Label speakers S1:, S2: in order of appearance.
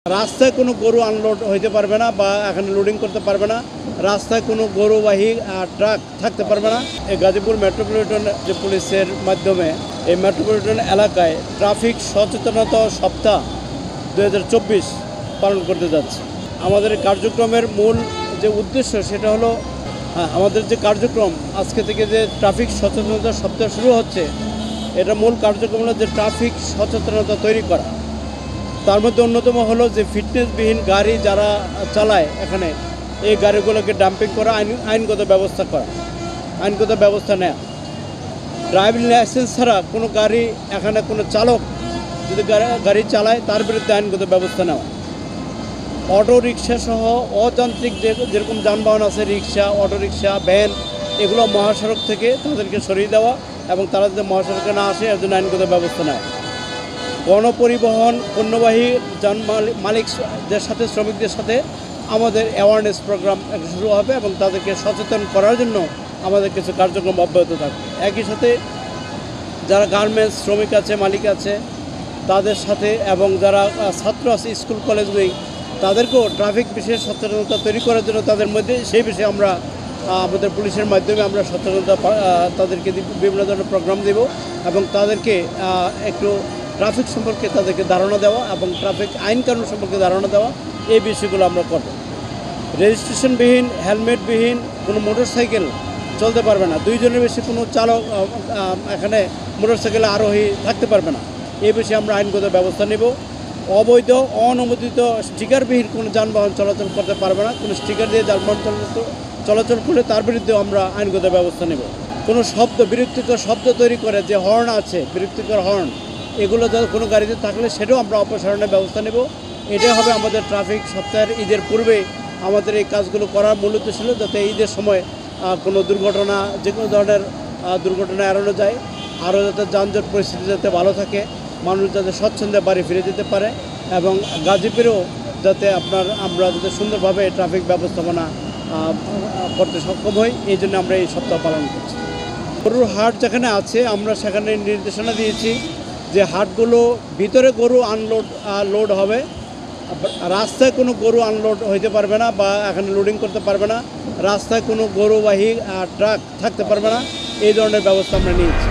S1: রাস্তায় কোনো গরু আনলোড হইতে পারবে না বা এখানে লোডিং করতে পারবে না। রাস্তায় কোনো গরুবাহী ট্রাক থাকতে পারবে না। এই গাজীপুর মেট্রোপলিটন যে পুলিশের মাধ্যমে এই মেট্রোপলিটন এলাকায় ট্রাফিক সচেতনতা সপ্তাহ 2024 পালন করতে যাচ্ছে। আমাদের কার্যক্রমের মূল যে উদ্দেশ্য সেটা হলো আমাদের যে কার্যক্রম আজকে থেকে যে ট্রাফিক সচেতনতা সপ্তাহ শুরু হচ্ছে, এটা মূল কার্যক্রম হলো যে ট্রাফিক সচেতনতা তৈরি করা। তার মধ্যে অন্যতম হলো যে ফিটনেসবিহীন গাড়ি যারা চালায় এখানে, এই গাড়িগুলোকে ডাম্পিং করা, আইনগত ব্যবস্থা নেওয়া। ড্রাইভিং লাইসেন্স ছাড়া কোনো গাড়ি এখানে কোনো চালক যদি গাড়ি চালায় তার বিরুদ্ধে আইনগত ব্যবস্থা নেওয়া। অটো রিক্সা সহ অযান্ত্রিক যেরকম যানবাহন আছে, রিক্সা, অটো রিক্সা, ভ্যান, এগুলো মহাসড়ক থেকে তাদেরকে সরিয়ে দেওয়া এবং তারা যদি মহাসড়কে না আসে এর জন্য আইনগত ব্যবস্থা নেওয়া। গণপরিবহন পণ্যবাহী যান মালিকদের সাথে, শ্রমিকদের সাথে আমাদের অ্যাওয়ারনেস প্রোগ্রাম শুরু হবে এবং তাদেরকে সচেতন করার জন্য আমাদের কিছু কার্যক্রম অব্যাহত থাকবে। একই সাথে যারা গার্মেন্টস শ্রমিক আছে, মালিক আছে, তাদের সাথে এবং যারা ছাত্র আছে স্কুল কলেজগুলি, তাদেরকেও ট্রাফিক বিষয়ে সচেতনতা তৈরি করার জন্য তাদের মধ্যে সেই বিষয়ে আমরা আমাদের পুলিশের মাধ্যমে আমরা সচেতনতা তাদেরকে বিভিন্ন ধরনের প্রোগ্রাম দেব এবং তাদেরকে একটু ট্রাফিক সম্পর্কে তাদেরকে ধারণা দেওয়া এবং ট্রাফিক আইন কানুন সম্পর্কে ধারণা দেওয়া, এই বিষয়গুলো আমরা করব। রেজিস্ট্রেশনবিহীন, হেলমেটবিহীন কোনো মোটরসাইকেল চলতে পারবে না। 2 জনের বেশি কোনো চালক এখানে মোটরসাইকেলে আরোহী থাকতে পারবে না। এই বিষয়ে আমরা আইনগত ব্যবস্থা নেব। অবৈধ অননুমোদিত স্টিকারবিহীন কোনো যানবাহন চলাচল করতে পারবে না। কোনো স্টিকার দিয়ে যানবাহন চলাচল করলে তার বিরুদ্ধে আমরা আইনগত ব্যবস্থা নেব। কোনো বিরক্তিকর শব্দ তৈরি করে যে হর্ন আছে, বিরক্তিকর হর্ন, এগুলো কোনো গাড়িতে থাকলে সেটাও আমরা অপসারণের ব্যবস্থা নেব। এটাই হবে আমাদের ট্রাফিক সপ্তাহের ঈদের পূর্বে আমাদের এই কাজগুলো করার মূল উদ্দেশ্য ছিল যাতে ঈদের সময় কোনো দুর্ঘটনা, যে কোনো ধরনের দুর্ঘটনা এড়ানো যায়, আরও যাতে যানজট পরিস্থিতি যাতে ভালো থাকে, মানুষ যাতে স্বচ্ছন্দে বাড়ি ফিরে যেতে পারে এবং গাজীপুরেও যাতে আমরা যাতে সুন্দরভাবে ট্রাফিক ব্যবস্থাপনা করতে সক্ষম হই, এই জন্য আমরা এই সপ্তাহ পালন করছি। গরুর হাট যেখানে আছে আমরা সেখানে নির্দেশনা দিয়েছি যে হাটগুলো ভিতরে গরু লোড হবে, রাস্তায় কোনো গরু আনলোড হইতে পারবে না বা এখানে লোডিং করতে পারবে না। রাস্তায় কোনো গরুবাহী ট্রাক থাকতে পারবে না। এই ধরনের ব্যবস্থা আমরা নিয়েছি।